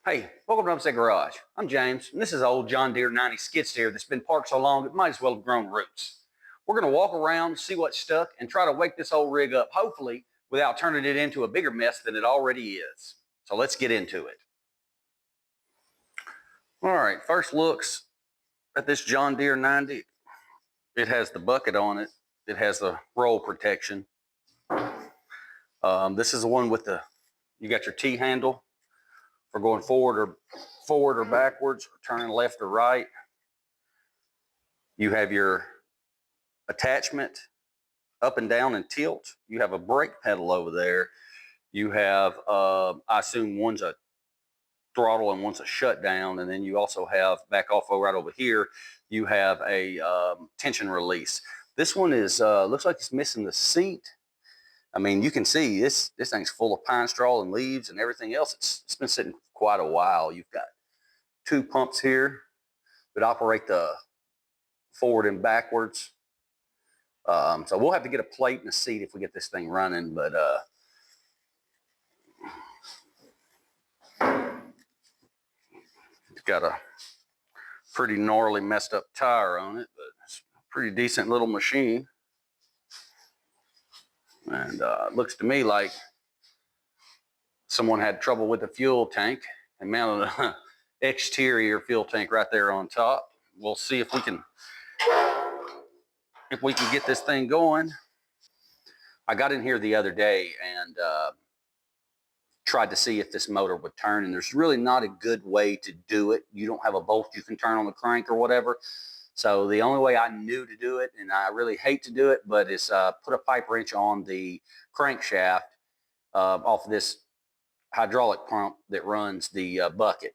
Hey, welcome to Umpstead Garage. I'm James, and this is an old John Deere 90 skid steer that's been parked so long it might as well have grown roots. We're going to walk around, see what's stuck, and try to wake this old rig up, hopefully, without turning it into a bigger mess than it already is. So let's get into it. All right, first looks at this John Deere 90. It has the bucket on it. It has the roll protection. This is the one with you got your T-handle for going forward or backwards, or turning left or right. You have your attachment up and down and tilt. You have a brake pedal over there. You have, I assume one's a throttle and one's a shutdown. And then you also have back off right over here, you have a tension release. This one is, looks like it's missing the seat. I mean, you can see this thing's full of pine straw and leaves and everything else. It's been sitting quite a while. You've got two pumps here that operate the forward and backwards. So we'll have to get a plate and a seat if we get this thing running, but it's got a pretty gnarly messed up tire on it, but it's a pretty decent little machine. And it looks to me like someone had trouble with the fuel tank and mounted an exterior fuel tank right there on top. We'll see if we can get this thing going. I got in here the other day and tried to see if this motor would turn, and there's really not a good way to do it. You don't have a bolt you can turn on the crank or whatever. So the only way I knew to do it, and I really hate to do it, but is put a pipe wrench on the crankshaft off of this hydraulic pump that runs the bucket.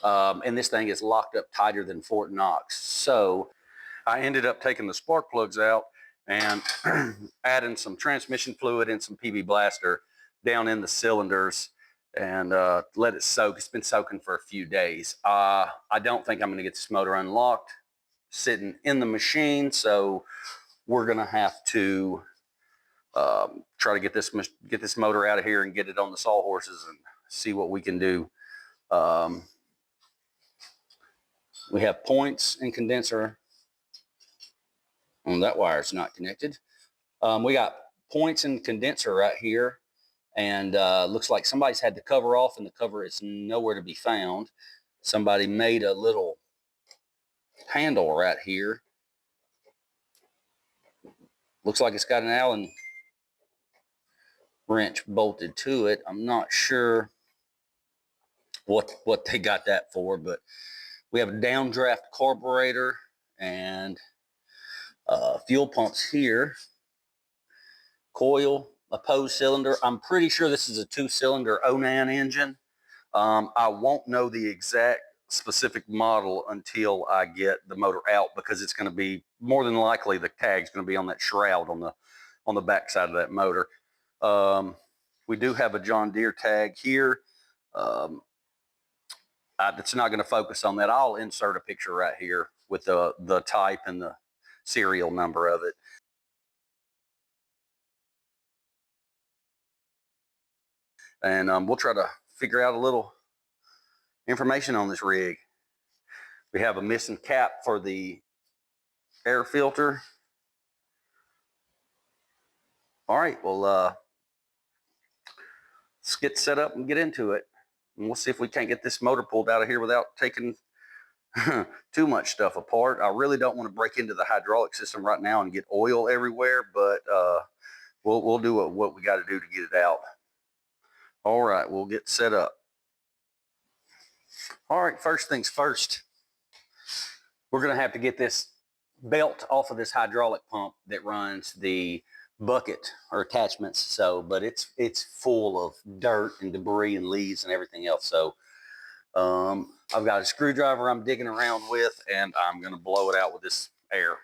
And this thing is locked up tighter than Fort Knox. So I ended up taking the spark plugs out and adding some transmission fluid and some PB Blaster down in the cylinders and let it soak. It's been soaking for a few days. I don't think I'm going to get this motor unlocked sitting in the machine, so we're going to have to try to get this motor out of here and get it on the sawhorses and see what we can do. We have points and condenser. That wire's not connected. We got points and condenser right here, and looks like somebody's had the cover off, and the cover is nowhere to be found. Somebody made a little handle right here. Looks like it's got an Allen wrench bolted to it. I'm not sure what they got that for, but we have a downdraft carburetor and fuel pumps here. Coil, opposed cylinder. I'm pretty sure this is a 2-cylinder 09 engine. I won't know the exact specific model until I get the motor out, because it's going to be more than likely the tag's going to be on that shroud on the back side of that motor. We do have a John Deere tag here. It's not going to focus on that. I'll insert a picture right here with the type and the serial number of it. And we'll try to figure out a little information on this rig. We have a missing cap for the air filter. All right, well, let's get set up and get into it. And we'll see if we can't get this motor pulled out of here without taking too much stuff apart. I really don't want to break into the hydraulic system right now and get oil everywhere, but we'll do what we got to do to get it out. All right, we'll get set up. All right, first things first, we're going to have to get this belt off of this hydraulic pump that runs the bucket or attachments. So, but it's full of dirt and debris and leaves and everything else. So I've got a screwdriver I'm digging around with, and I'm going to blow it out with this air.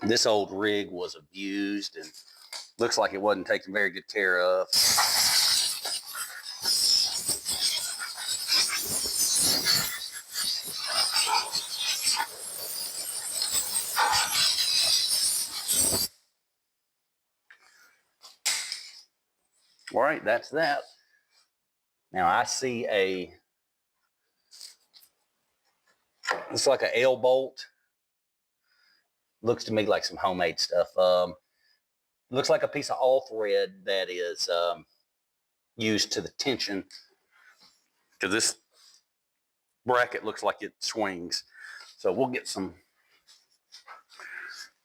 This old rig was abused and looks like it wasn't taken very good care of. All right, that's that. Now I see it's like an L bolt. Looks to me like some homemade stuff. Looks like a piece of all thread that is used to the tension. Because this bracket looks like it swings. So we'll get some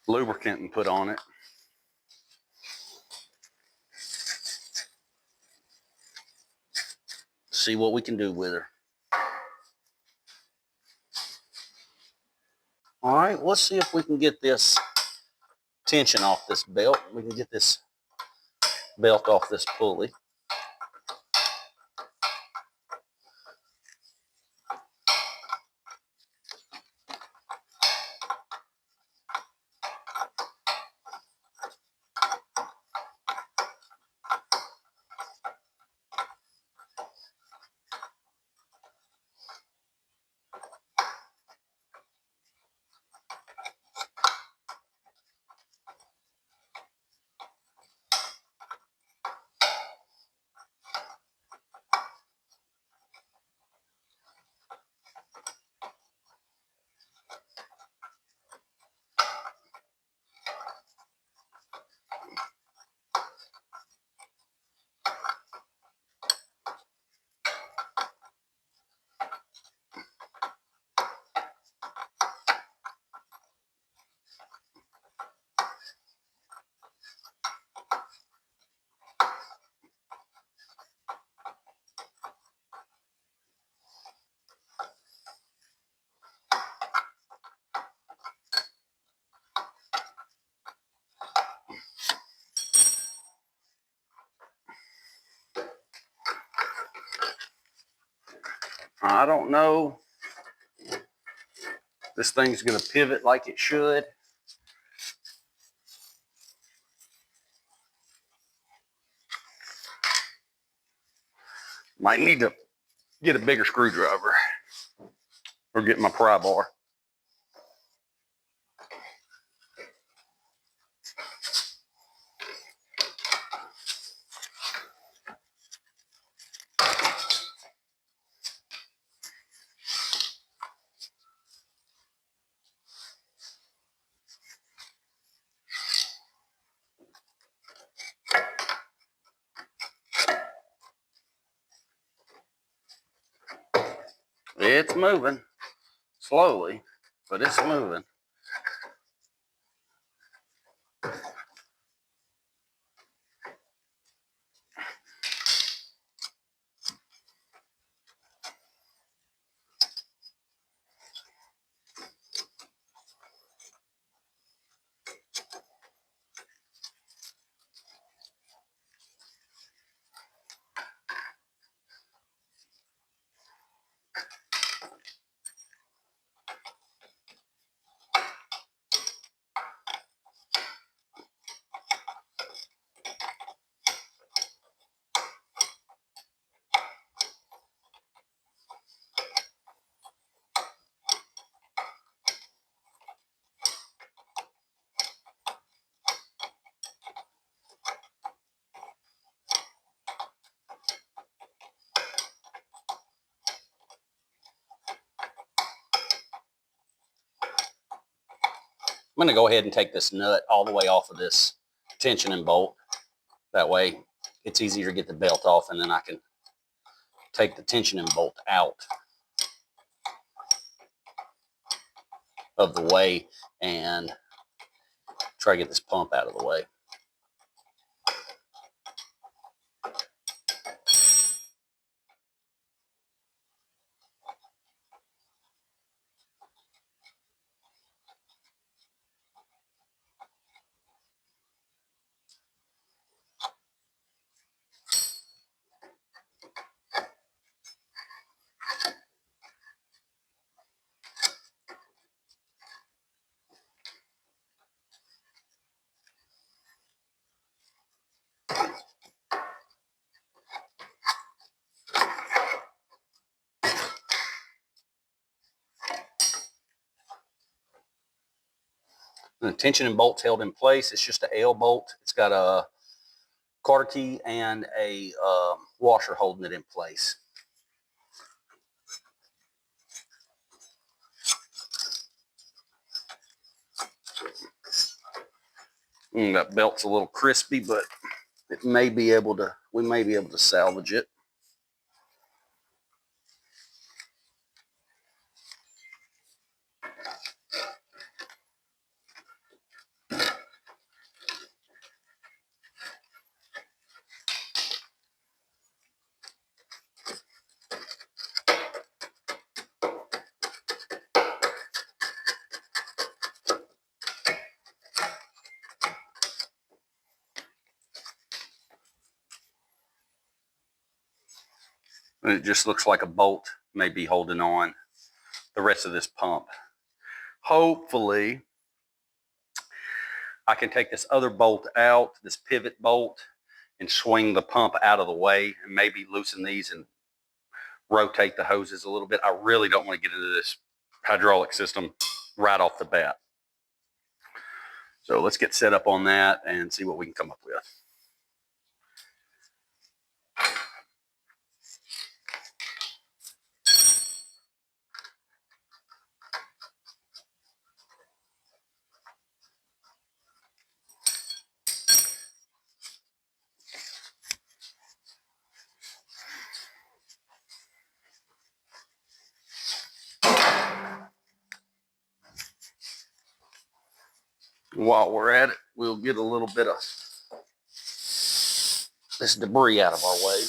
lubricant and put on it. See what we can do with her. All right, let's see if we can get this tension off this belt. We can get this belt off this pulley. I don't know if this thing's going to pivot like it should. Might need to get a bigger screwdriver or get my pry bar. It's moving slowly, but it's moving. I'm going to go ahead and take this nut all the way off of this tension and bolt. That way it's easier to get the belt off, and then I can take the tension and bolt out of the way and try to get this pump out of the way. The tension and bolts held in place. It's just an L bolt. It's got a quarter key and a washer holding it in place. That belt's a little crispy, but it may be able to. We may be able to salvage it. And it just looks like a bolt may be holding on the rest of this pump. Hopefully, I can take this other bolt out, this pivot bolt, and swing the pump out of the way and maybe loosen these and rotate the hoses a little bit. I really don't want to get into this hydraulic system right off the bat. So let's get set up on that and see what we can come up with. While we're at it, we'll get a little bit of this debris out of our way.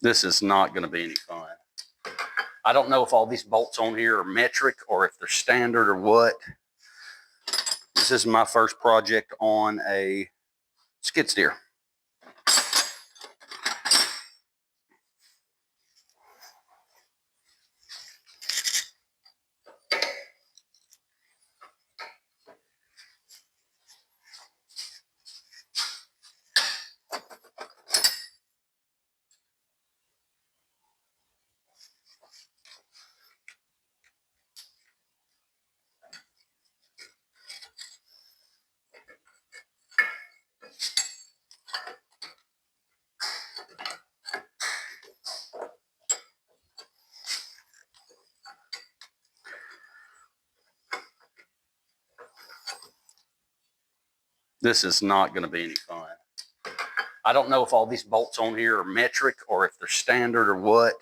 This is not going to be any fun. I don't know if all these bolts on here are metric or if they're standard or what. This is my first project on a skid steer. This is not going to be any fun. I don't know if all these bolts on here are metric or if they're standard or what.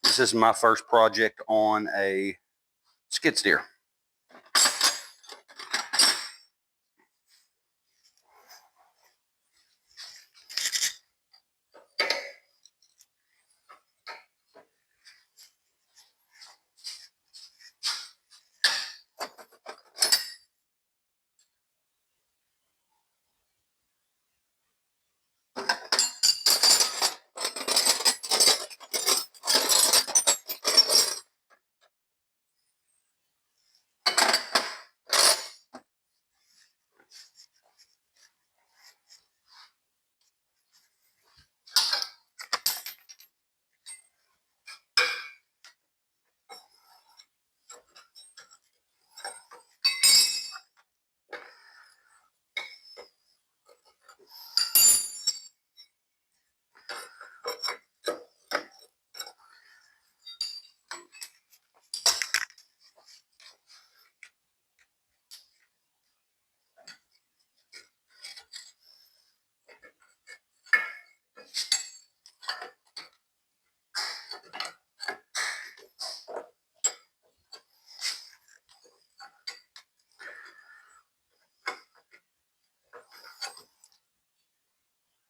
This is my first project on a skid steer.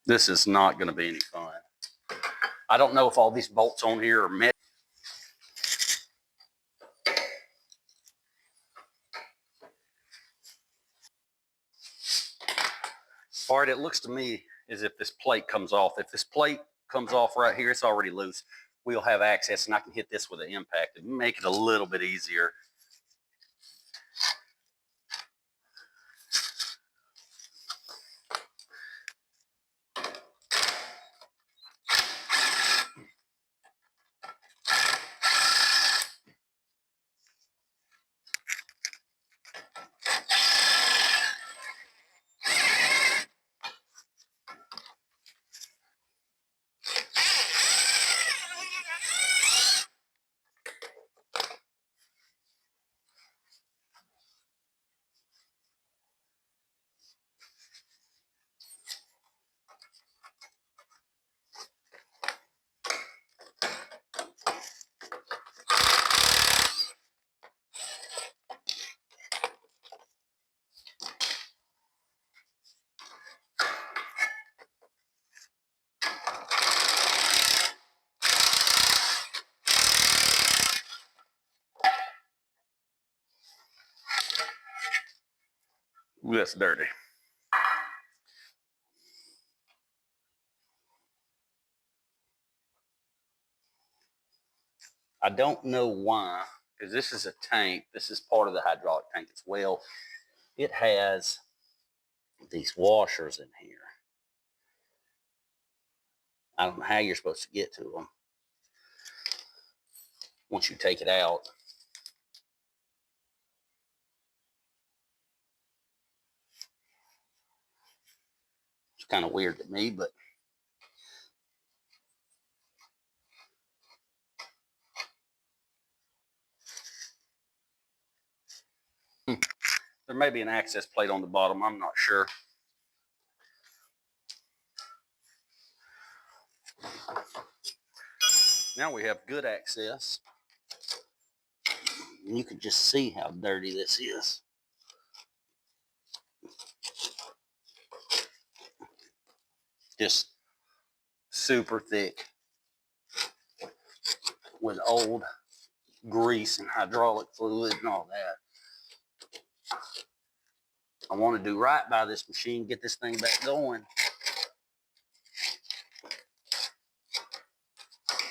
This is not going to be any fun. I don't know if all these bolts on here are meant. All right, it looks to me as if this plate comes off. If this plate comes off right here, it's already loose. We'll have access, and I can hit this with an impact and make it a little bit easier. Ooh, that's dirty. I don't know why, because this is a tank. This is part of the hydraulic tank as well. It has these washers in here. I don't know how you're supposed to get to them once you take it out. It's kind of weird to me, but there may be an access plate on the bottom. I'm not sure. Now we have good access. And you can just see how dirty this is. Just super thick with old grease and hydraulic fluid and all that. I want to do right by this machine, get this thing back going.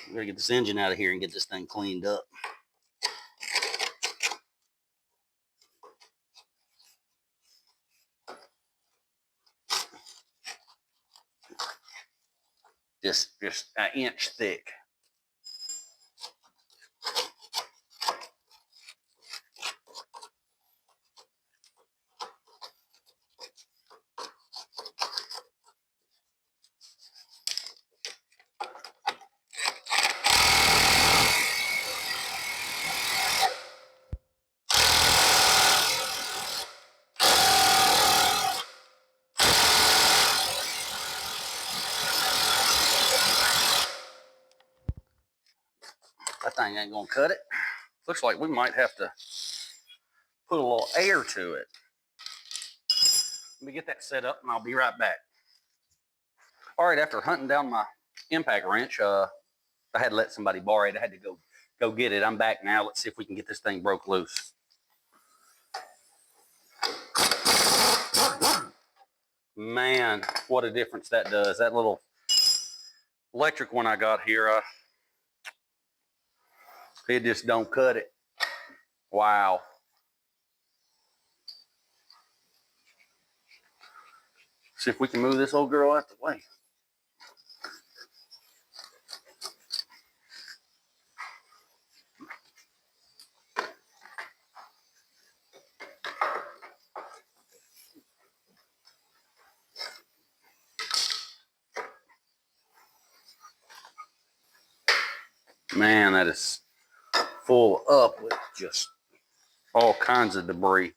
We gotta get this engine out of here and get this thing cleaned up. Just an inch thick. That thing ain't gonna cut it. Looks like we might have to put a little air to it. Let me get that set up and I'll be right back. All right, after hunting down my impact wrench, I had to let somebody borrow it. I had to go get it. I'm back now. Let's see if we can get this thing broke loose. Man, what a difference that does. That little electric one I got here, it just don't cut it. Wow. See if we can move this old girl out the way. Man, that is full up with just all kinds of debris.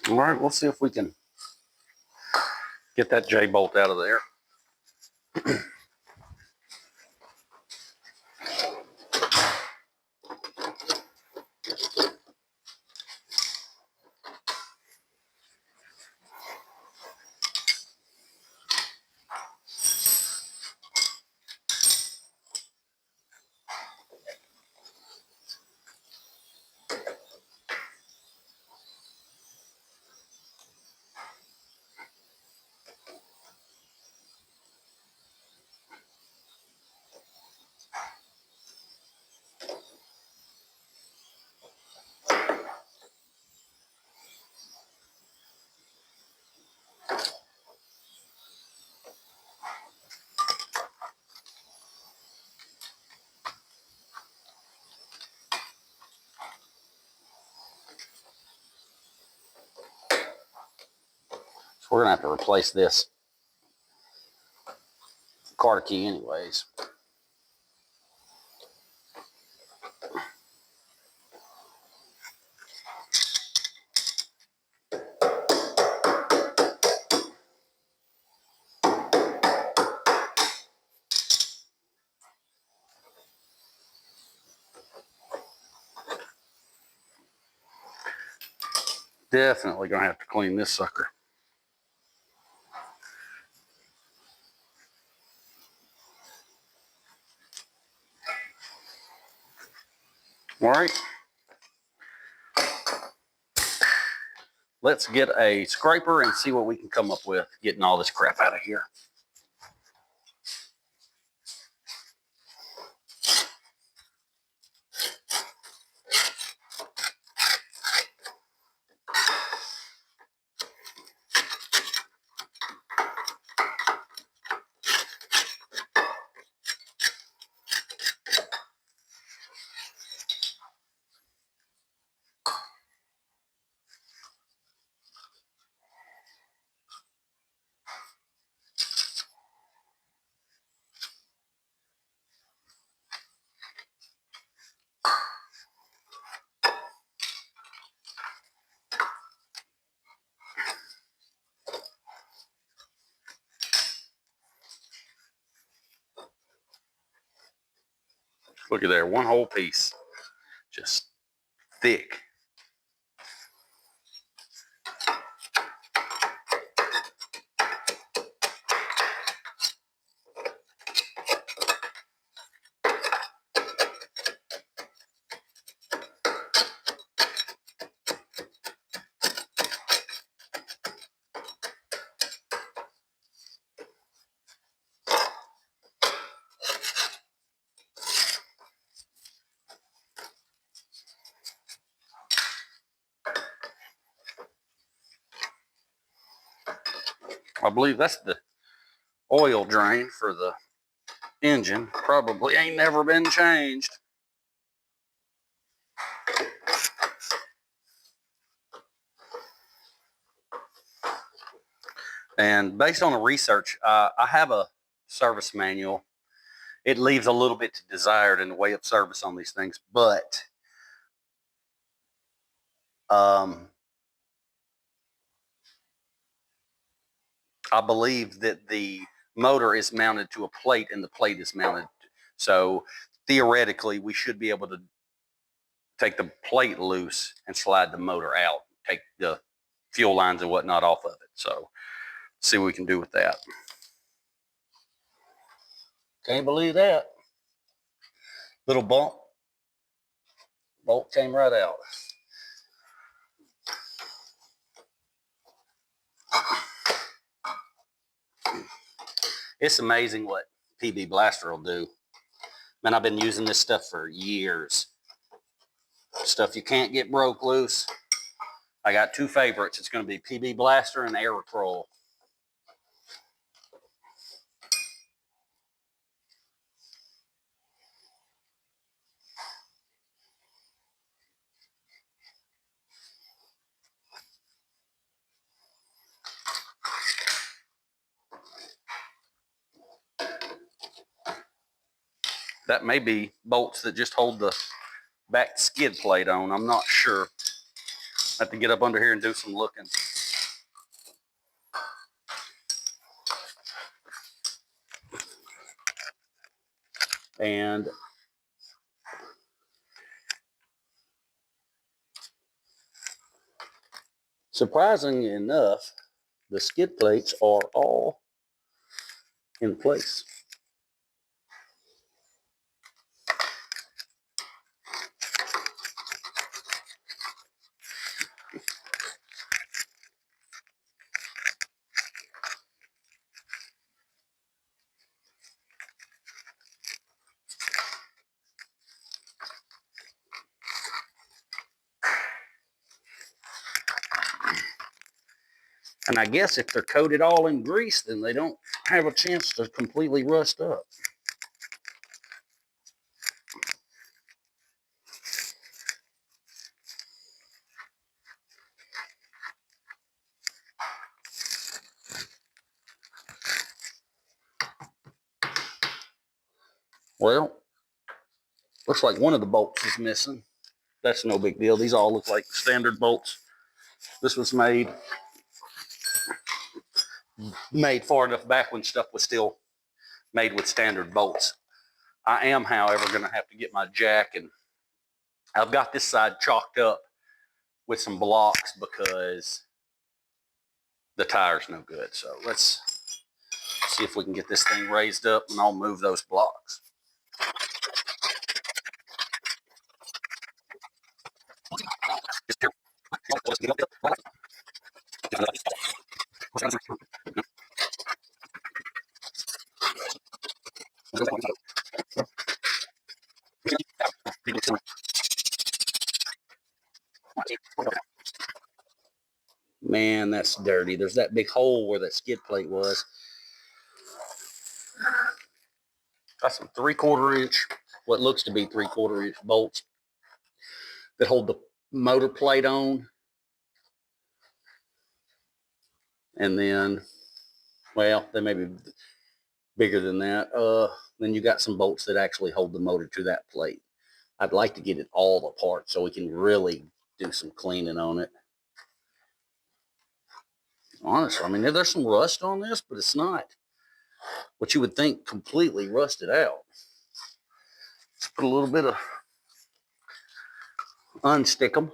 All right, we'll see if we can get that J-bolt out of there. So we're gonna have to replace this car key anyways. Definitely gonna have to clean this sucker. All right. Let's get a scraper and see what we can come up with getting all this crap out of here. Look at there, one whole piece, just thick. I believe that's the oil drain for the engine. Probably ain't never been changed. And based on the research, I have a service manual. It leaves a little bit to desired in the way of service on these things, but I believe that the motor is mounted to a plate and the plate is mounted. So theoretically, we should be able to take the plate loose and slide the motor out, take the fuel lines and whatnot off of it. So see what we can do with that. Can't believe that. Little bump. Bolt came right out. It's amazing what PB Blaster will do. Man, I've been using this stuff for years. Stuff you can't get broke loose. I got two favorites. It's going to be PB Blaster and Air Patrol. That may be bolts that just hold the back skid plate on. I'm not sure. I have to get up under here and do some looking. And surprisingly enough, the skid plates are all in place. And I guess if they're coated all in grease, then they don't have a chance to completely rust up. Well, looks like one of the bolts is missing. That's no big deal. These all look like standard bolts. This was made far enough back when stuff was still made with standard bolts. I am, however, going to have to get my jack, and I've got this side chalked up with some blocks because the tire's no good. So let's see if we can get this thing raised up, and I'll move those blocks. Man, that's dirty. There's that big hole where that skid plate was. Got some 3/4 inch, what looks to be 3/4 inch bolts that hold the motor plate on. And then, well, they may be bigger than that. Then you got some bolts that actually hold the motor to that plate. I'd like to get it all apart so we can really do some cleaning on it. Honestly, I mean, there's some rust on this, but it's not what you would think completely rusted out. Let's put a little bit of unstick them.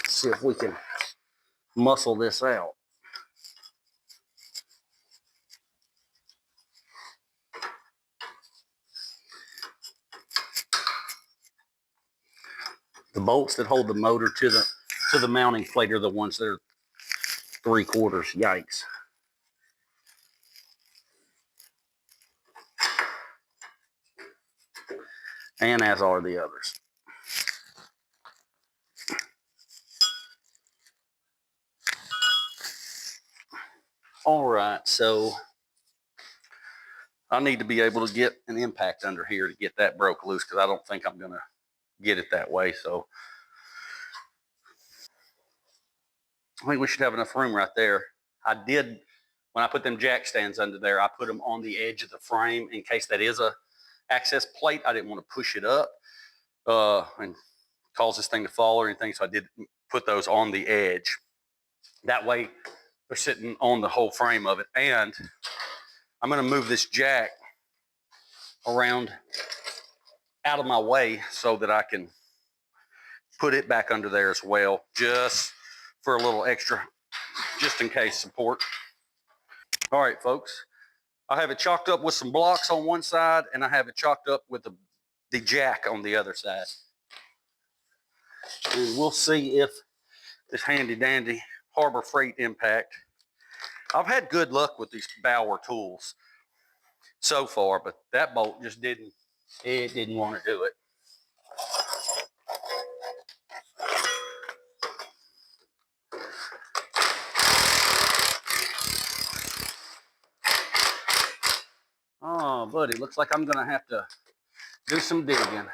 See if we can muscle this out. The bolts that hold the motor to the mounting plate are the ones that are 3/4. Yikes. And as are the others. All right, so I need to be able to get an impact under here to get that broke loose, because I don't think I'm going to get it that way. So I think we should have enough room right there. I did, when I put them jack stands under there, I put them on the edge of the frame in case that is a access plate. I didn't want to push it up and cause this thing to fall or anything. So I did put those on the edge. That way they're sitting on the whole frame of it. And I'm going to move this jack around out of my way so that I can put it back under there as well, just for a little extra, just in case support. All right, folks, I have it chalked up with some blocks on one side, and I have it chalked up with the jack on the other side. And we'll see if this handy dandy Harbor Freight impact. I've had good luck with these Bauer tools so far, but that bolt just didn't want to do it. Oh, buddy, looks like I'm gonna have to do some digging.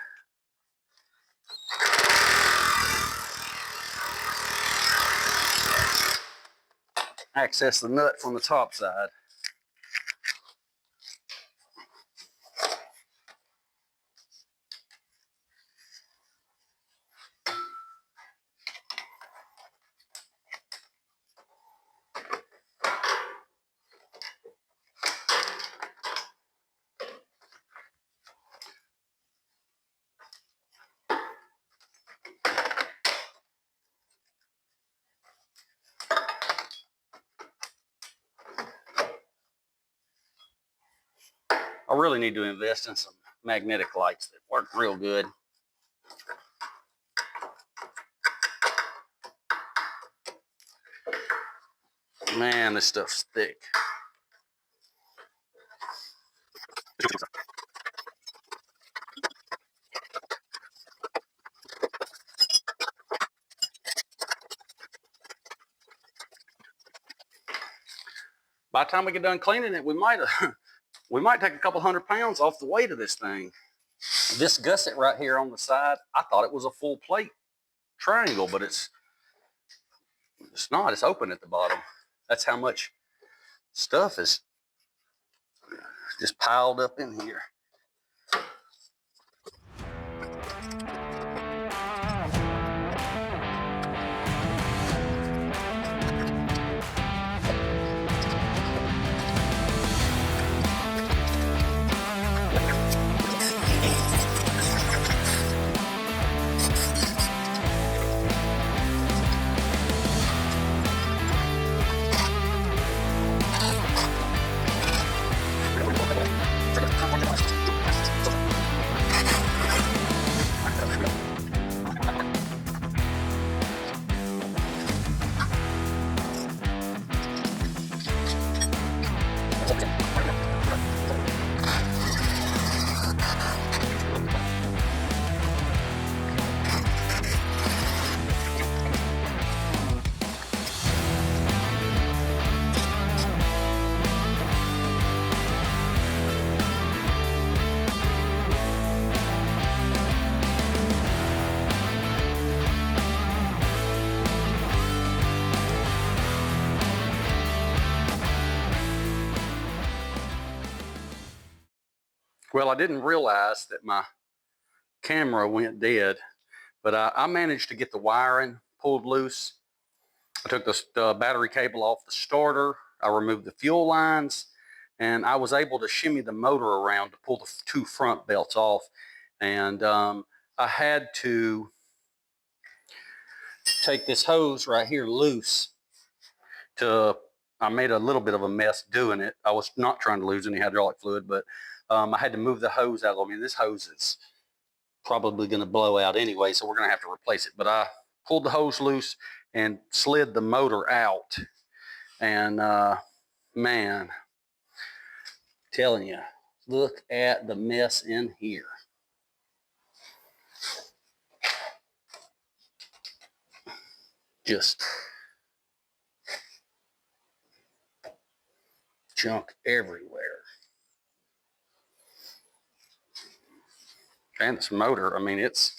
access the nut from the top side. I really need to invest in some magnetic lights that work real good. Man, this stuff's thick. By the time we get done cleaning it, we might take a couple 100 pounds off the weight of this thing. This gusset right here on the side, I thought it was a full plate triangle, but it's not. It's open at the bottom. That's how much stuff is just piled up in here. Well, I didn't realize that my camera went dead, but I managed to get the wiring pulled loose. I took the battery cable off the starter. I removed the fuel lines, and I was able to shimmy the motor around to pull the two front belts off. And I had to take this hose right here loose. I made a little bit of a mess doing it. I was not trying to lose any hydraulic fluid, but I had to move the hose out. I mean, this hose is probably going to blow out anyway, so we're going to have to replace it. But I pulled the hose loose and slid the motor out. And man, telling you, look at the mess in here. Just junk everywhere. And this motor, I mean, it's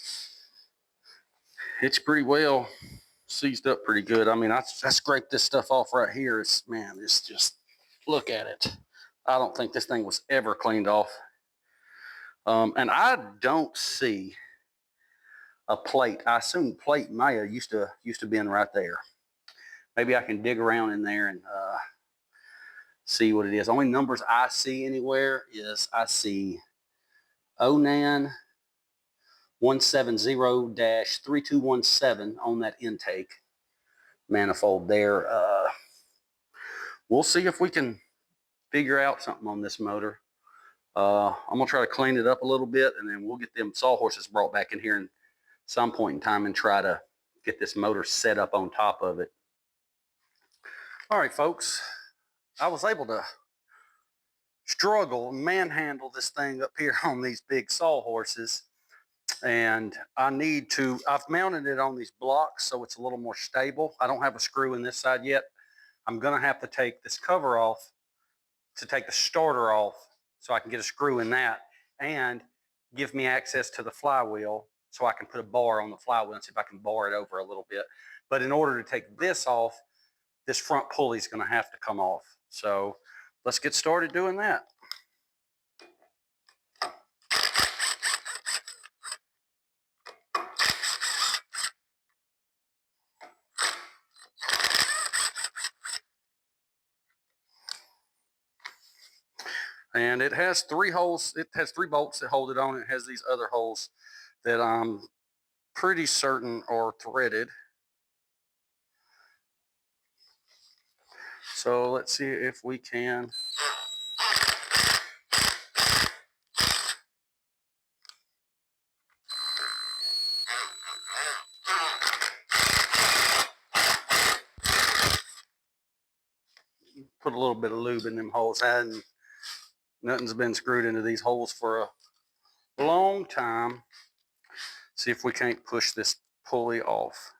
pretty well seized up pretty good. I mean, I scraped this stuff off right here. It's just, look at it. I don't think this thing was ever cleaned off. And I don't see a plate. I assume plate Maya used to be in right there. Maybe I can dig around in there and see what it is. Only numbers I see anywhere is I see ONAN 170-3217 on that intake manifold there. We'll see if we can figure out something on this motor. I'm gonna try to clean it up a little bit, and then we'll get them sawhorses brought back in here in some point in time and try to get this motor set up on top of it. All right, folks, I was able to struggle and manhandle this thing up here on these big sawhorses. And I've mounted it on these blocks so it's a little more stable. I don't have a screw in this side yet. I'm gonna have to take this cover off to take the starter off so I can get a screw in that and give me access to the flywheel so I can put a bar on the flywheel and see if I can bar it over a little bit. But in order to take this off, this front pulley is going to have to come off. So let's get started doing that. And it has 3 holes. It has 3 bolts that hold it on. It has these other holes that I'm pretty certain are threaded. So let's see if we can put a little bit of lube in them holes. And nothing's been screwed into these holes for a long time. See if we can't push this pulley off.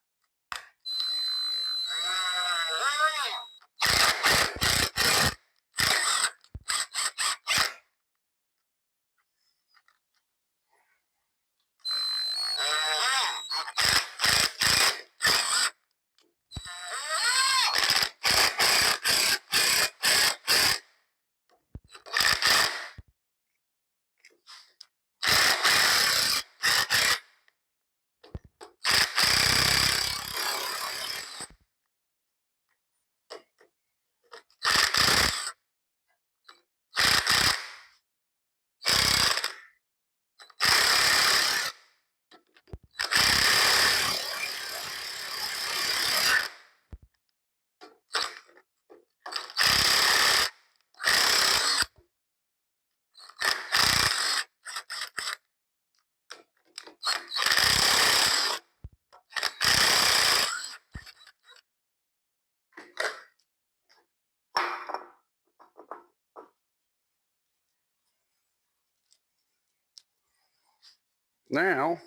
Now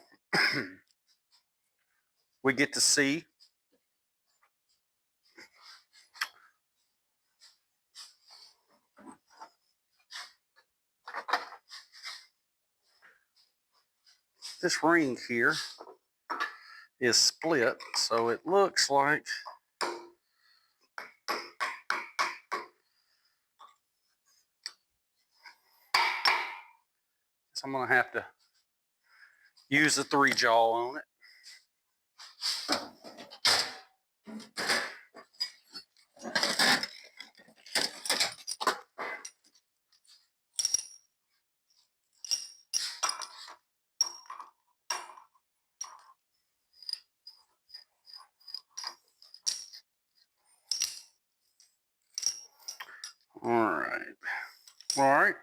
we get to see this ring here is split, so it looks like I'm gonna have to use the 3-jaw on it. All right.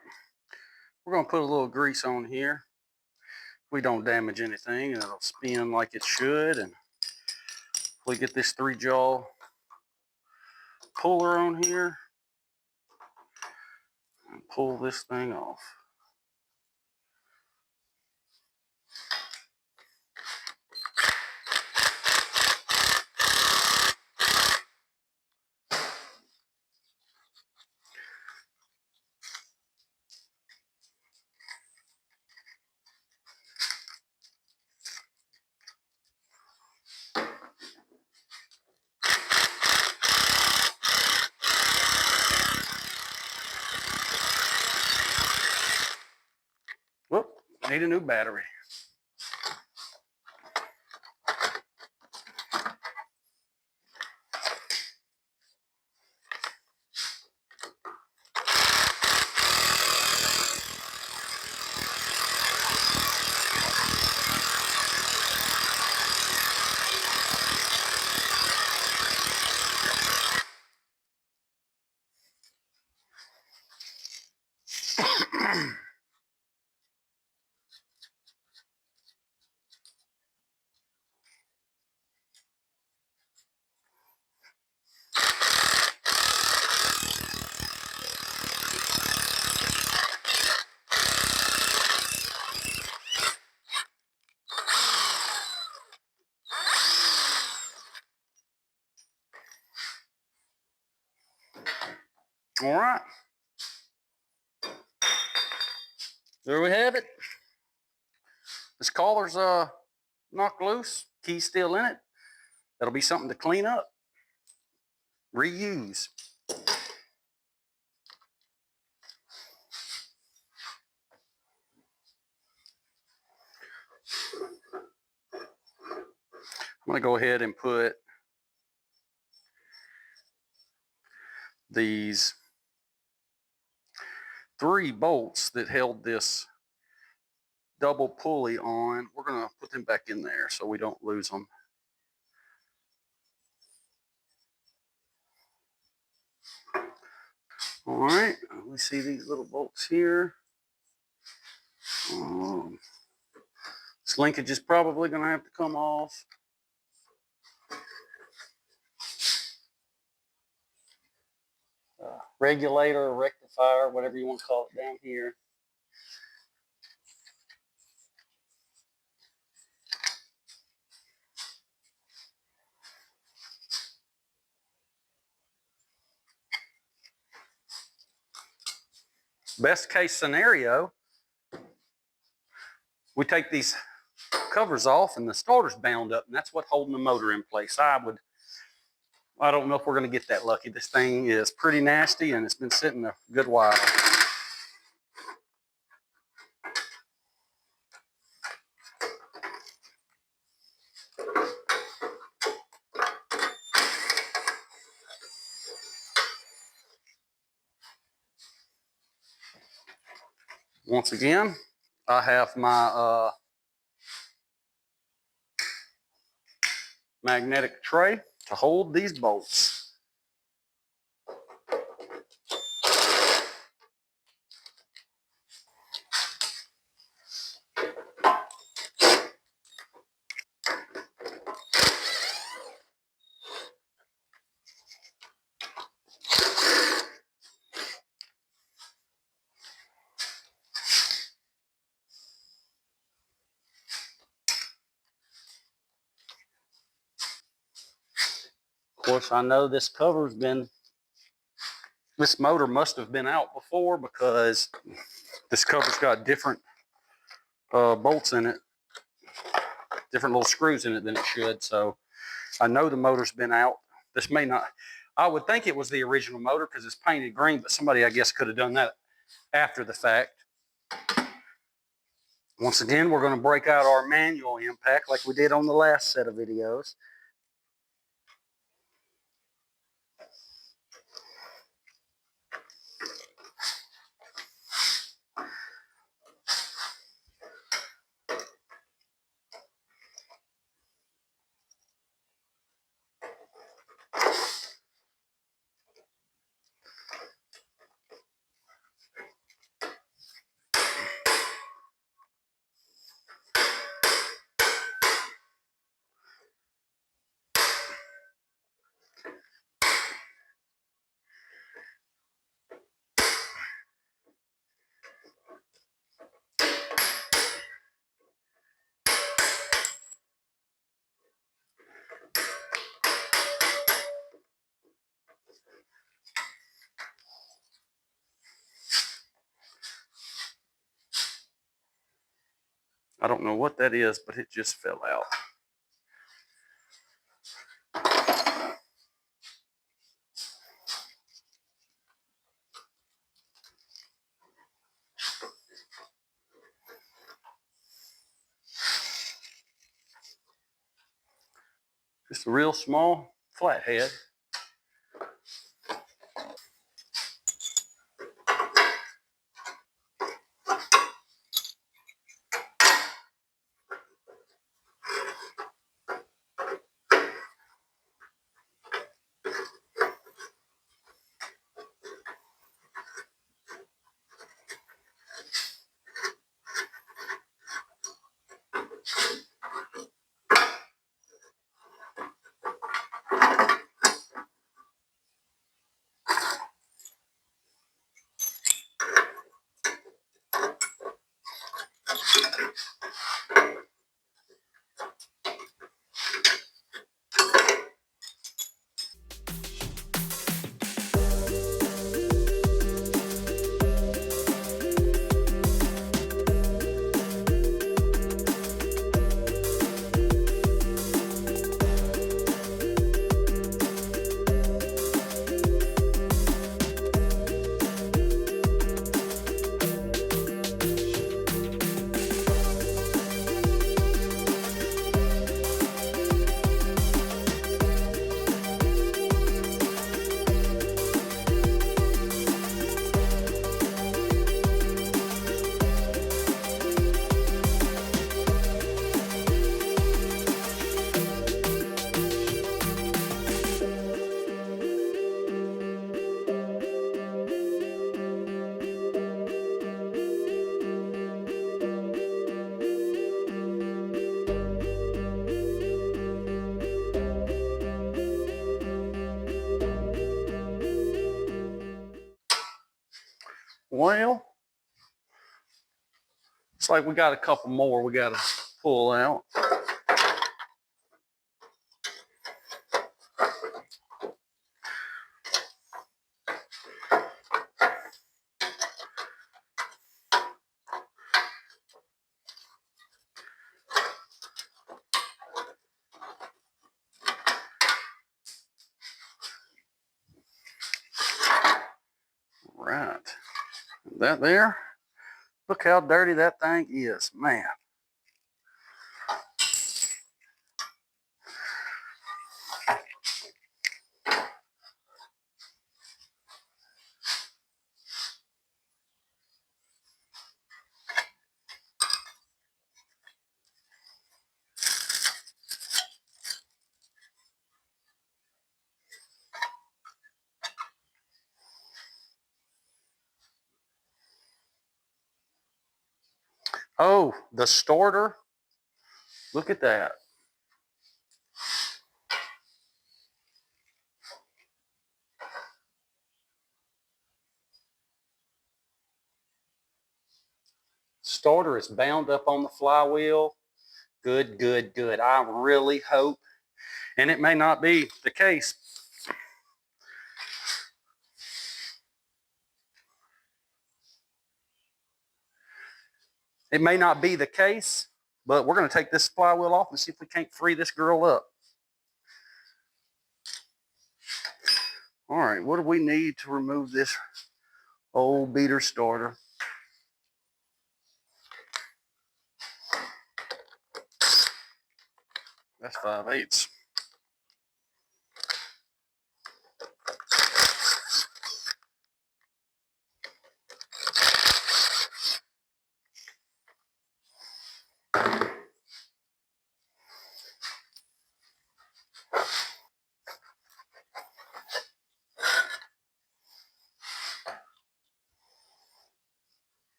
We're gonna put a little grease on here. We don't damage anything, and it'll spin like it should. And we get this 3-jaw puller on here and pull this thing off. Whoop, need a new battery. All right. There we have it. This collar's knocked loose. Key's still in it. That'll be something to clean up. Reuse. I'm going to go ahead and put these 3 bolts that held this double pulley on. We're going to put them back in there so we don't lose them. All right, we see these little bolts here. This linkage is probably going to have to come off. Regulator or rectifier, whatever you want to call it down here. Best case scenario, we take these covers off and the starter's bound up, and that's what's holding the motor in place. I don't know if we're going to get that lucky. This thing is pretty nasty and it's been sitting a good while. Once again, I have my magnetic tray to hold these bolts. Of course, I know this motor must have been out before because this cover's got different bolts in it, different little screws in it than it should. So I know the motor's been out. This may not, I would think it was the original motor because it's painted green, but somebody, I guess, could have done that after the fact. Once again, we're going to break out our manual impact like we did on the last set of videos. I don't know what that is, but it just fell out. Just a real small flathead. Well, it's like we got a couple more we got to pull out. Right. That there. Look how dirty that thing is, man. Oh, the starter. Look at that. Starter is bound up on the flywheel. Good, good, good. I really hope, and it may not be the case. It may not be the case, but we're going to take this flywheel off and see if we can't free this girl up. All right, what do we need to remove this old beater starter? That's 5/8.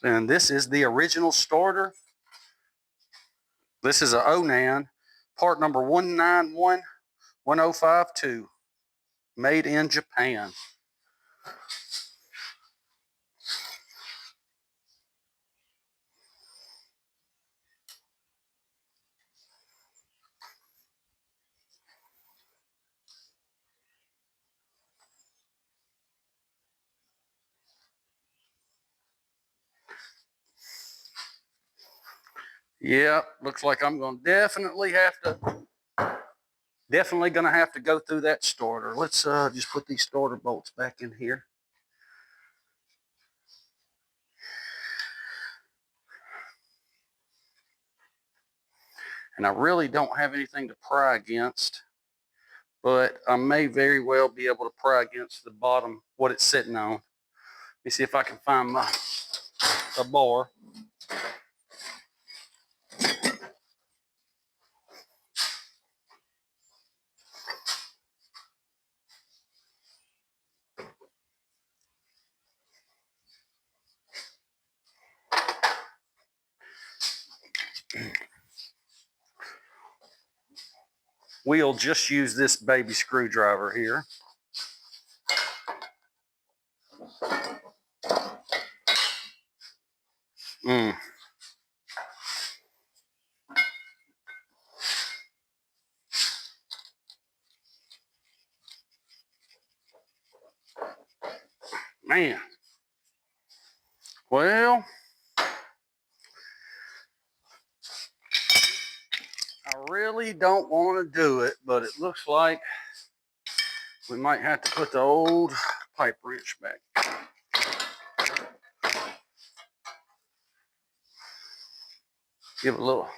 And this is the original starter. This is a Onan, part number 1911052, made in Japan. Yeah, looks like I'm going to definitely have to go through that starter. Let's just put these starter bolts back in here. And I really don't have anything to pry against, but I may very well be able to pry against the bottom, what it's sitting on. Let me see if I can find a bar. We'll just use this baby screwdriver here. Man. Well, I really don't want to do it, but it looks like we might have to put the old pipe wrench back. Give it a little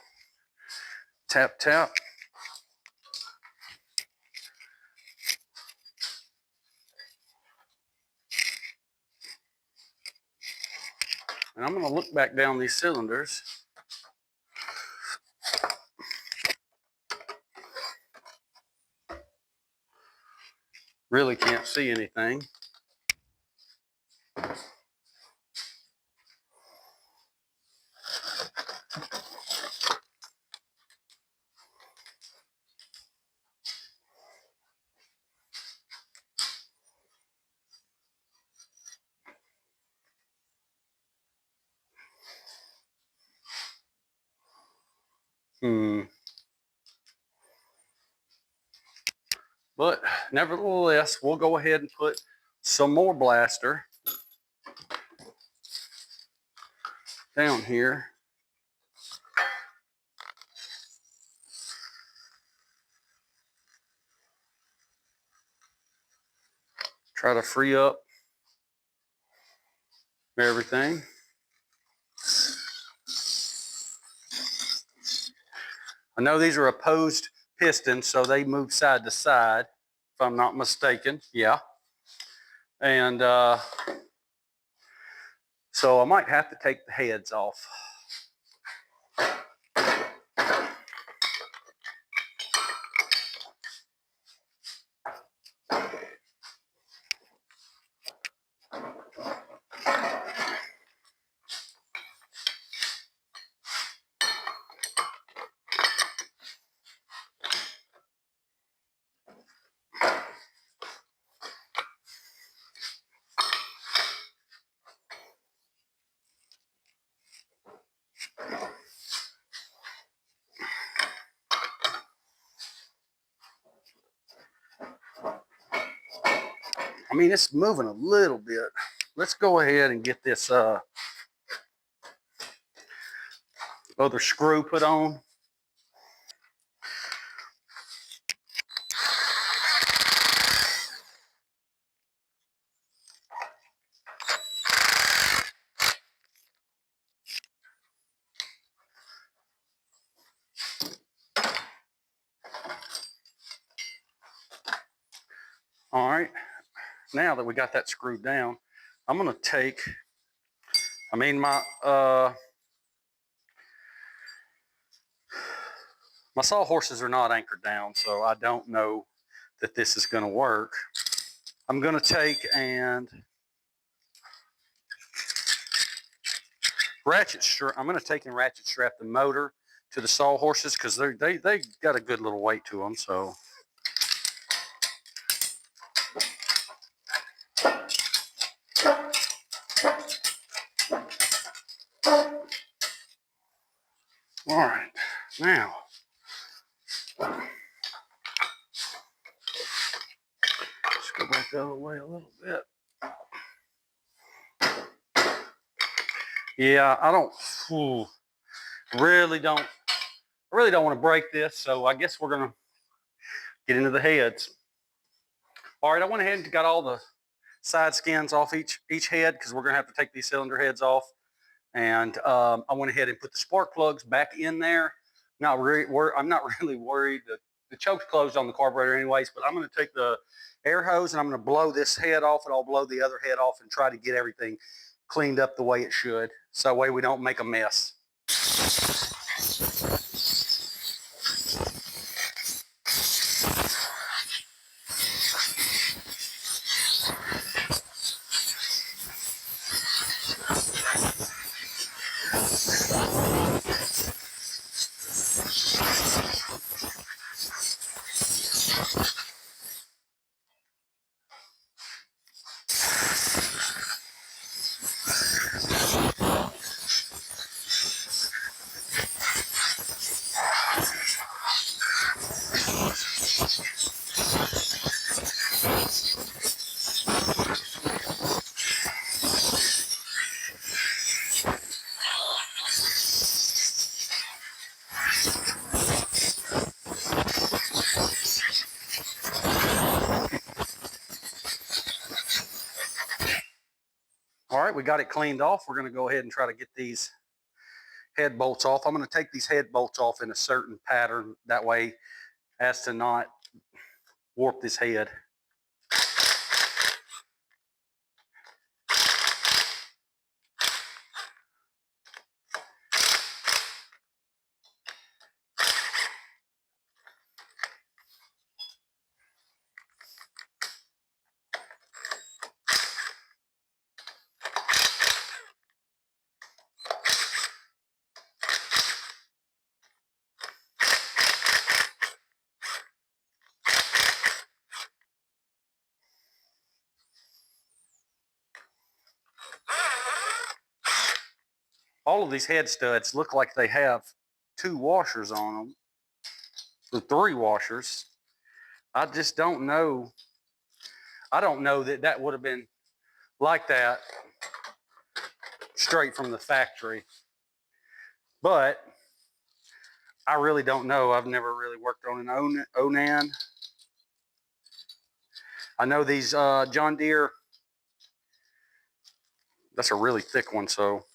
tap, tap. And I'm going to look back down these cylinders. Really can't see anything. But nevertheless, we'll go ahead and put some more blaster down here. Try to free up everything. I know these are opposed pistons, so they move side to side, if I'm not mistaken. Yeah. And so I might have to take the heads off. I mean, it's moving a little bit. Let's go ahead and get this other screw put on. All right, now that we got that screwed down, I'm gonna take, my sawhorses are not anchored down, so I don't know that this is gonna work. I'm gonna take and I'm gonna take and ratchet strap the motor to the sawhorses because they got a good little weight to them, so. All right, now, let's go back the other way a little bit. Yeah, I really don't want to break this, so I guess we're gonna get into the heads. All right, I went ahead and got all the side skins off each head because we're gonna have to take these cylinder heads off. And I went ahead and put the spark plugs back in there. I'm not really worried. The choke's closed on the carburetor anyways, but I'm going to take the air hose and I'm going to blow this head off, and I'll blow the other head off and try to get everything cleaned up the way it should, so that way we don't make a mess. All right, we got it cleaned off. We're going to go ahead and try to get these head bolts off. I'm going to take these head bolts off in a certain pattern, that way as to not warp this head. All of these head studs look like they have 2 washers on them, the 3 washers. I just don't know. I don't know that that would have been like that straight from the factory. But I really don't know. I've never really worked on an Onan. I know these John Deere, that's a really thick one, so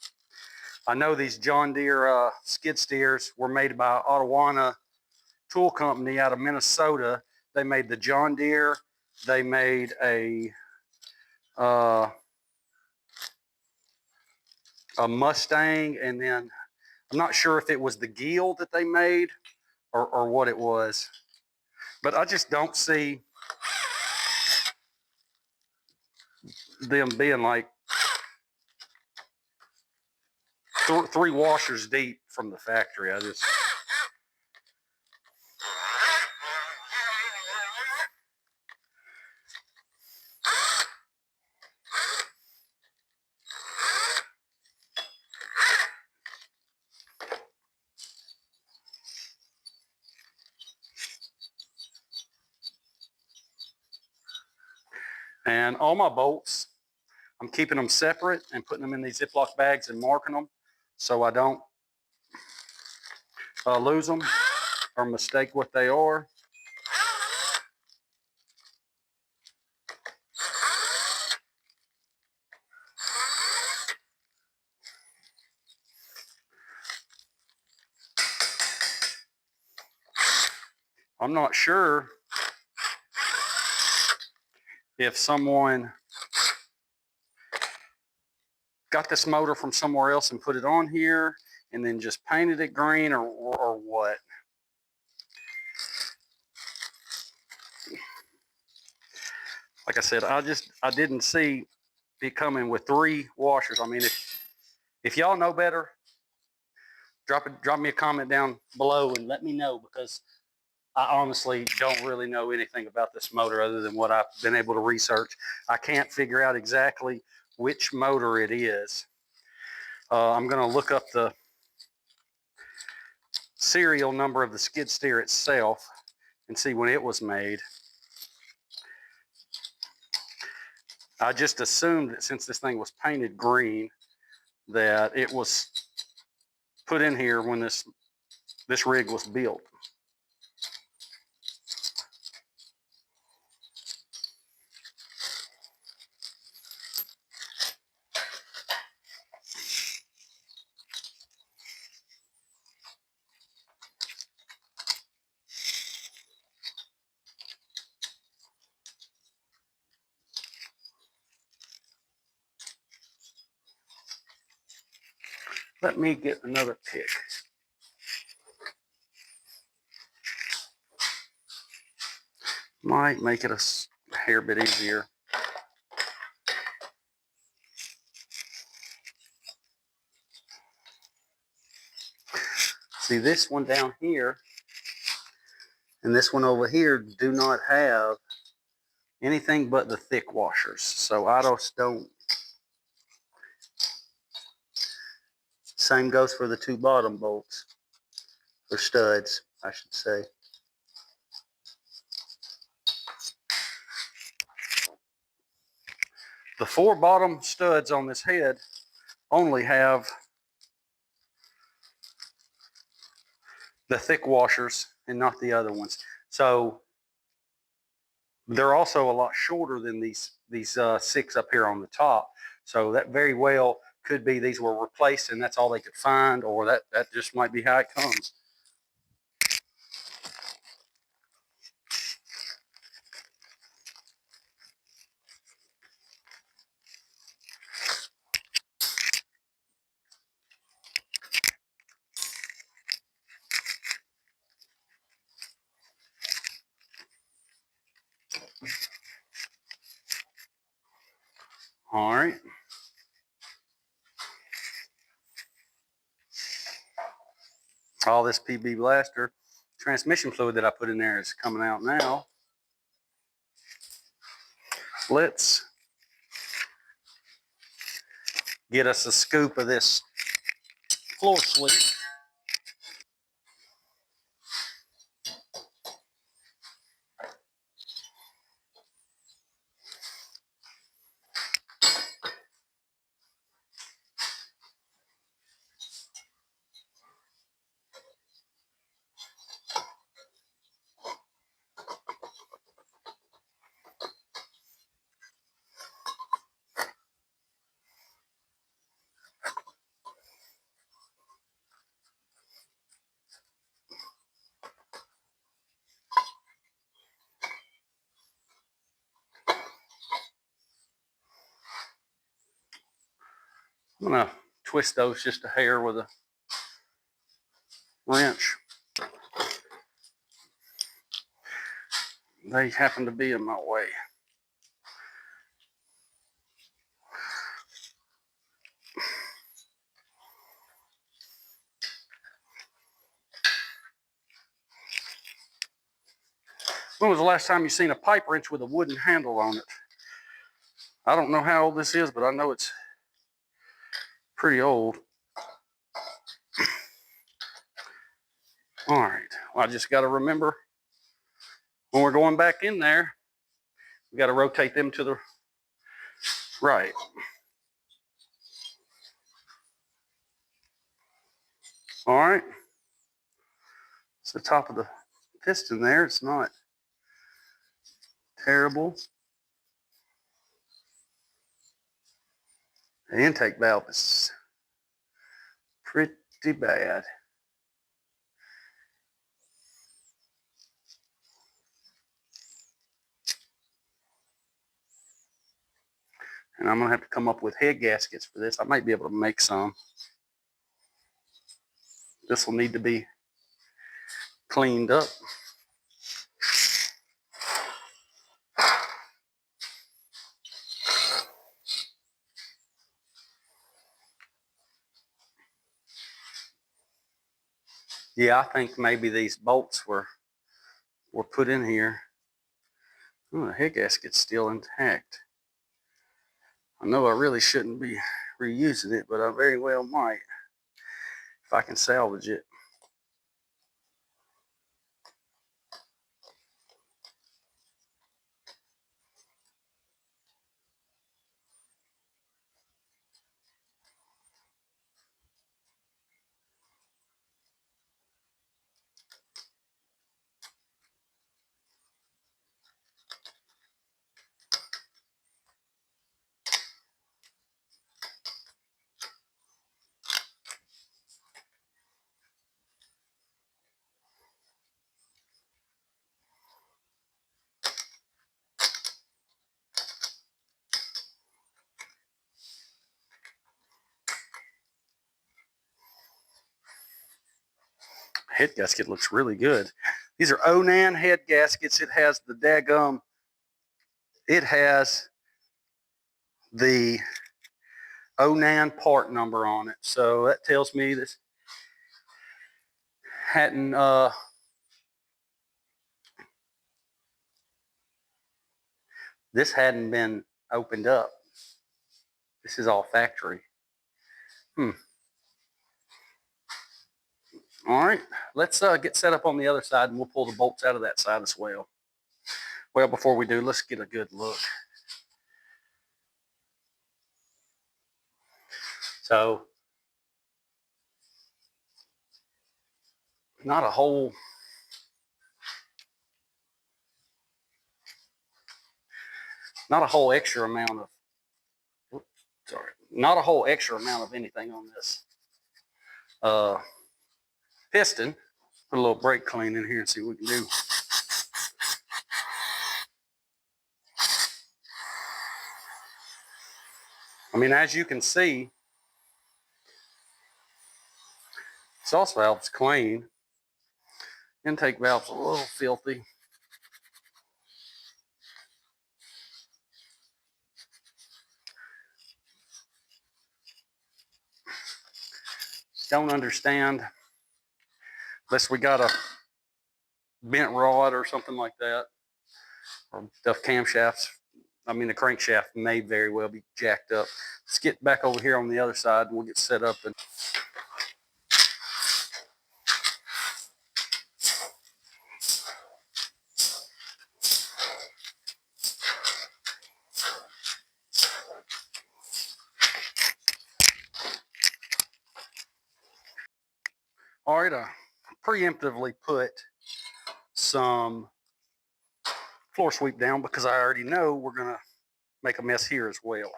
I know these John Deere skid steers were made by Ottawana Tool Company out of Minnesota. They made the John Deere. They made a Mustang, and then I'm not sure if it was the Geel that they made or what it was. But I just don't see them being like 3 washers deep from the factory. I just... And all my bolts, I'm keeping them separate and putting them in these Ziploc bags and marking them so I don't lose them or mistake what they are. I'm not sure if someone got this motor from somewhere else and put it on here and then just painted it green or what. Like I said, I didn't see it coming with 3 washers. I mean, if y'all know better, drop me a comment down below and let me know, because I honestly don't really know anything about this motor other than what I've been able to research. I can't figure out exactly which motor it is. I'm going to look up the serial number of the skid steer itself and see when it was made. I just assumed that since this thing was painted green, that it was put in here when this rig was built. Let me get another pick. Might make it a hair bit easier. See, this one down here and this one over here do not have anything but the thick washers. So I just don't. Same goes for the 2 bottom bolts, or studs, I should say. The 4 bottom studs on this head only have the thick washers and not the other ones. So they're also a lot shorter than these 6 up here on the top. So that very well could be these were replaced and that's all they could find, or that just might be how it comes. All right. All this PB Blaster transmission fluid that I put in there is coming out now. Let's get us a scoop of this floor sweep. I'm gonna twist those just a hair with a wrench. They happen to be in my way. When was the last time you seen a pipe wrench with a wooden handle on it? I don't know how old this is, but I know it's pretty old. All right, well, I just got to remember when we're going back in there, we got to rotate them to the right. All right, it's the top of the piston there. It's not terrible. The intake valve is pretty bad. And I'm gonna have to come up with head gaskets for this. I might be able to make some. This will need to be cleaned up. Yeah, I think maybe these bolts were put in here. Oh, the head gasket's still intact. I know I really shouldn't be reusing it, but I very well might if I can salvage it. Head gasket looks really good. These are Onan head gaskets. It has the daggum. It has the Onan part number on it. So that tells me this hadn't been opened up. This is all factory. All right, let's get set up on the other side and we'll pull the bolts out of that side as well. Well, before we do, let's get a good look. So, not a whole extra amount of, not a whole extra amount of anything on this piston. Put a little brake clean in here and see what we can do. I mean, as you can see, exhaust valve's clean. Intake valve's a little filthy. Don't understand, unless we got a bent rod or something like that, or the camshafts. I mean, the crankshaft may very well be jacked up. Let's get back over here on the other side and we'll get set up. All right, I preemptively put some floor sweep down because I already know we're gonna make a mess here as well.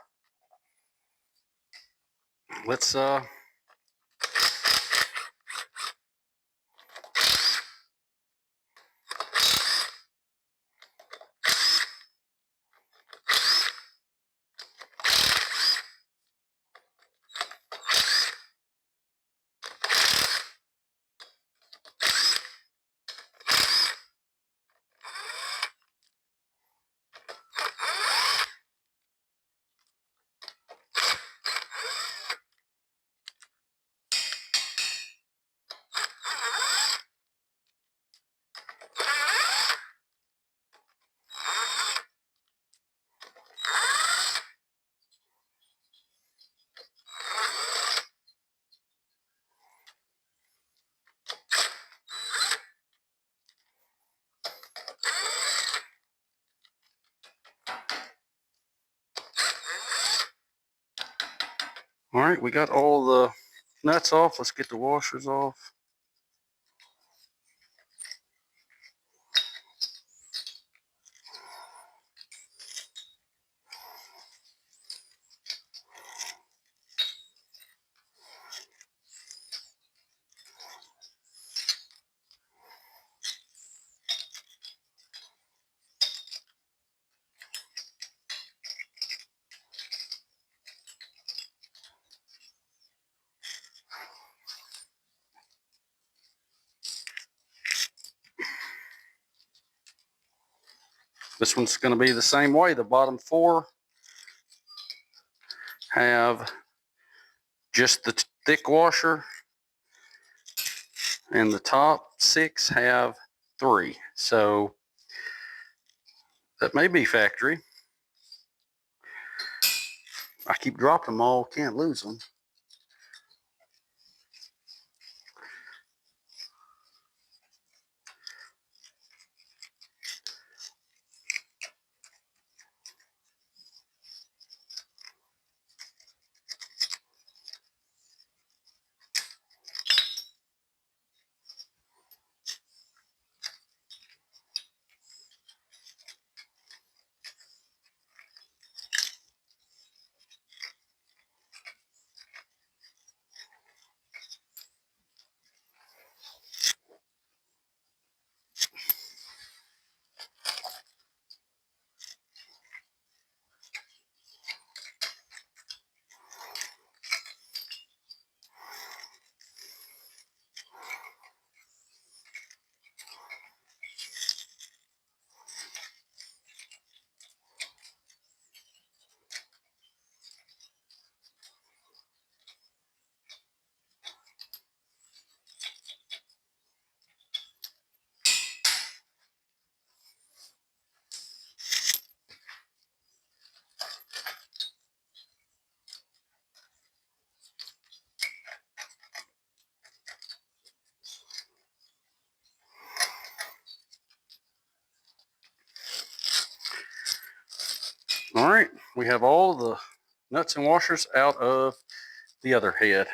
Let's All right, we got all the nuts off. Let's get the washers off. This one's going to be the same way. The bottom 4 have just the thick washer, and the top 6 have 3. So that may be factory. I keep dropping them all, can't lose them. All right, we have all the nuts and washers out of the other head.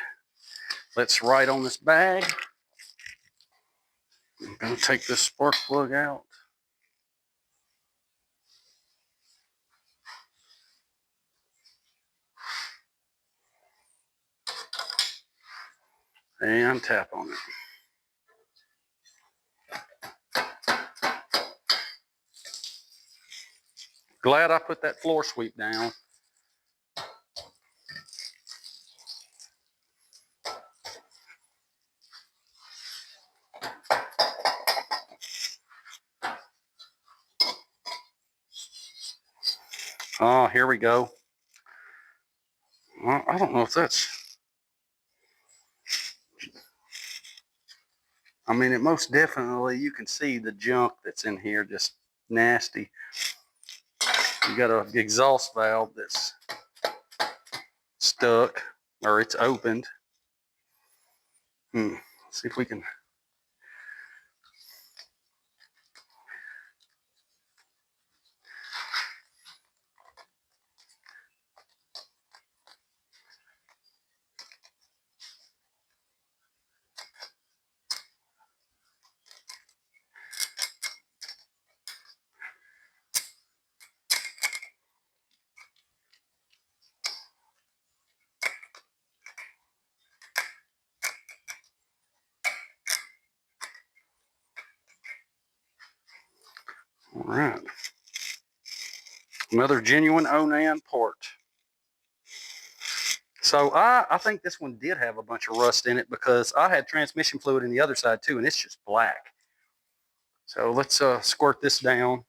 Let's write on this bag. I'm going to take this spark plug out. And tap on it. Glad I put that floor sweep down. Oh, here we go. Well, I don't know if that's... I mean, it most definitely, you can see the junk that's in here, just nasty. You got an exhaust valve that's stuck, or it's opened. Let's see if we can... All right. Another genuine Onan port. So I think this one did have a bunch of rust in it because I had transmission fluid in the other side too, and it's just black. So let's squirt this down.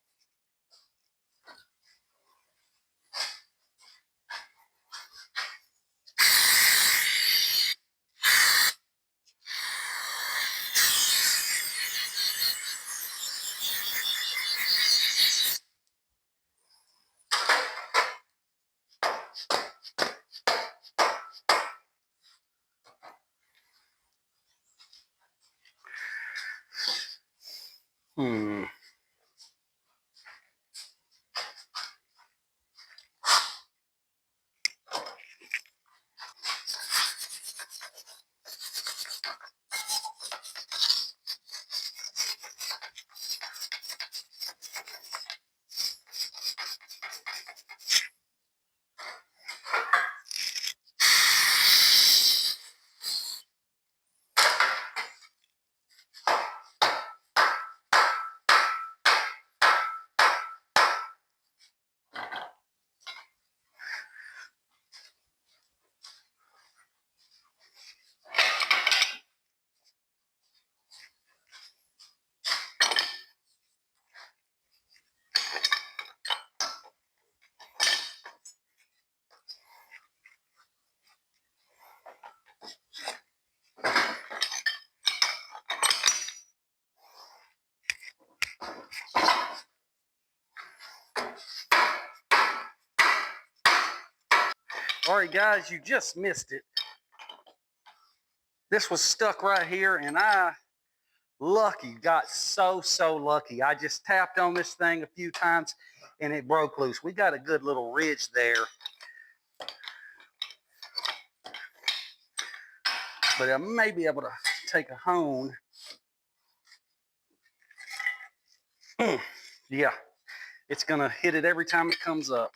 Sorry guys, you just missed it. This was stuck right here, and I got so lucky. I just tapped on this thing a few times and it broke loose. We got a good little ridge there, but I may be able to take a hone. Yeah, it's gonna hit it every time it comes up.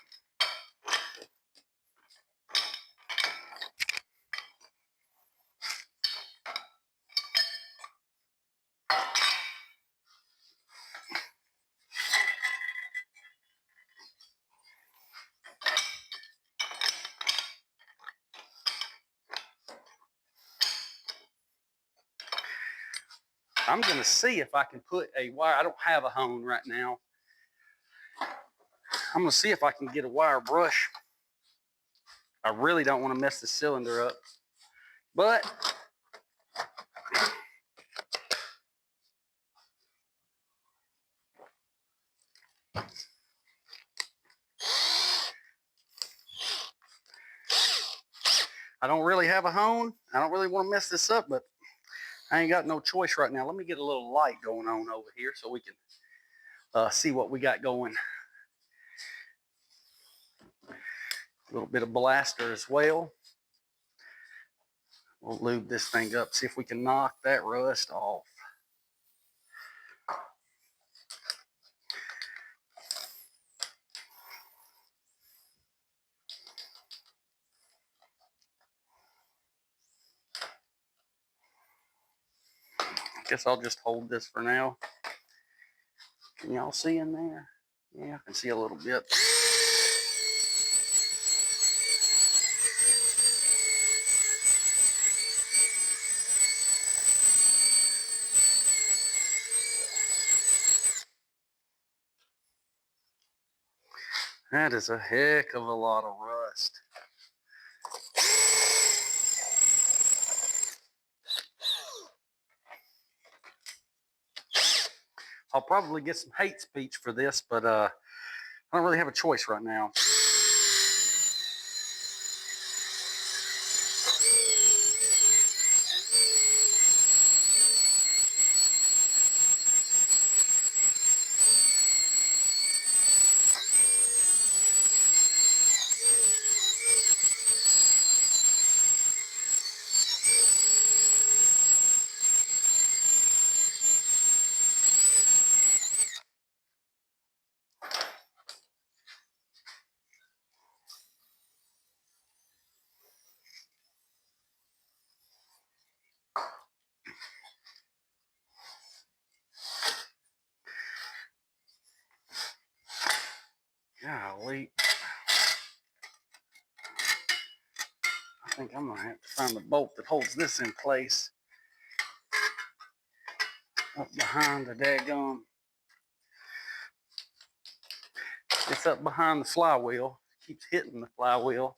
I'm gonna see if I can put a wire. I don't have a hone right now. I'm gonna see if I can get a wire brush. I really don't want to mess the cylinder up, but I don't really have a hone. I don't really want to mess this up, but I ain't got no choice right now. Let me get a little light going on over here so we can see what we got going. A little bit of blaster as well. We'll lube this thing up, see if we can knock that rust off. I guess I'll just hold this for now. Can y'all see in there? Yeah, I can see a little bit. That is a heck of a lot of rust. I'll probably get some hate speech for this, but I don't really have a choice right now. Golly. I think I'm gonna have to find the bolt that holds this in place. Up behind the daggum. It's up behind the flywheel. It keeps hitting the flywheel.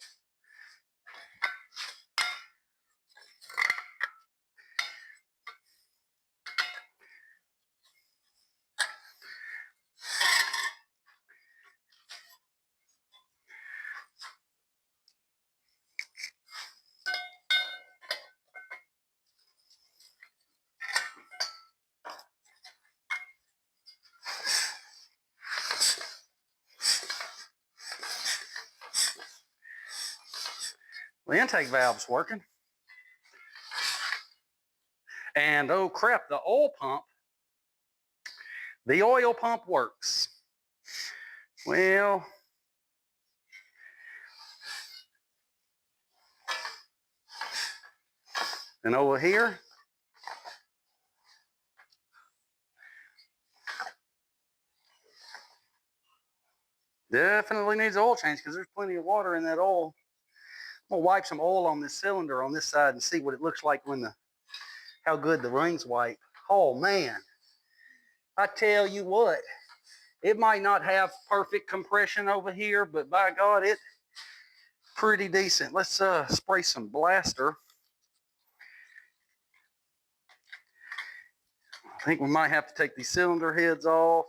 The intake valve's working. And oh crap, the oil pump works. Well, and over here, definitely needs oil change because there's plenty of water in that oil. I'm gonna wipe some oil on this cylinder on this side and see what it looks like when how good the rings wipe. Oh man, I tell you what, it might not have perfect compression over here, but by God, it's pretty decent. Let's spray some blaster. I think we might have to take these cylinder heads off.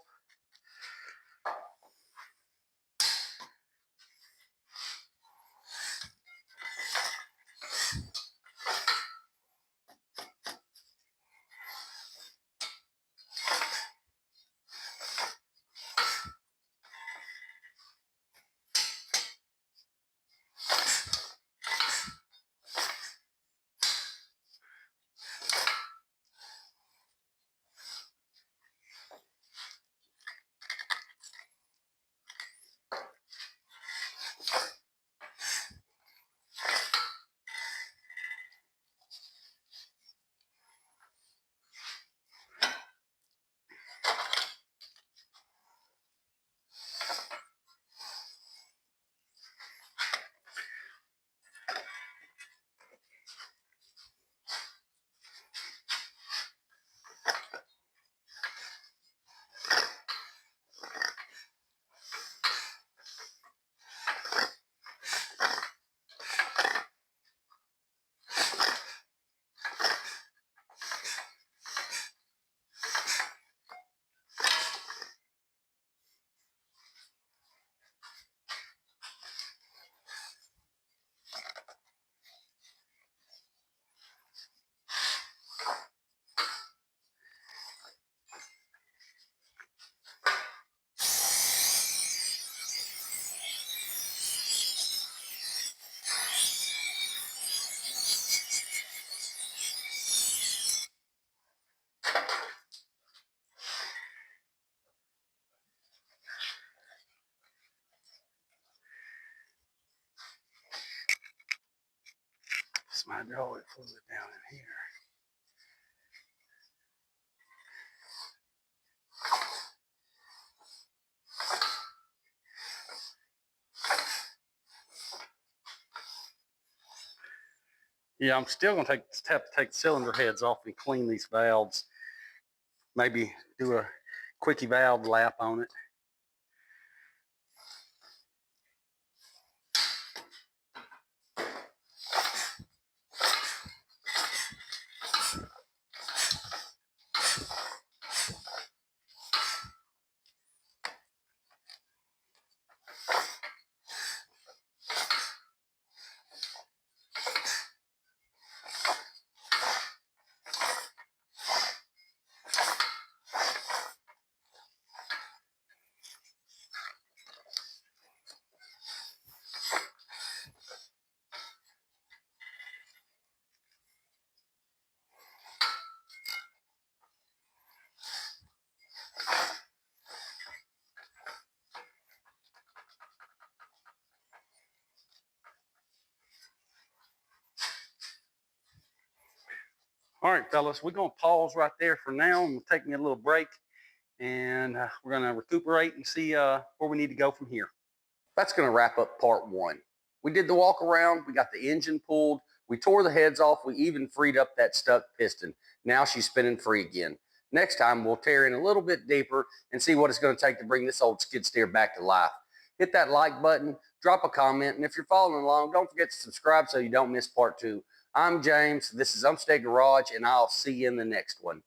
hydraulic fluid down in here. Yeah, I'm still going to have to take the cylinder heads off and clean these valves. Maybe do a quickie valve lap on it. All right, fellas, we're going to pause right there for now, and we'll take me a little break, and we're going to recuperate and see where we need to go from here. That's going to wrap up part one. We did the walk around. We got the engine pulled. We tore the heads off. We even freed up that stuck piston. Now she's spinning free again. Next time, we'll tear in a little bit deeper and see what it's going to take to bring this old skid steer back to life. Hit that like button, drop a comment, and if you're following along, don't forget to subscribe so you don't miss part two. I'm James. This is Umpstead Garage, and I'll see you in the next one.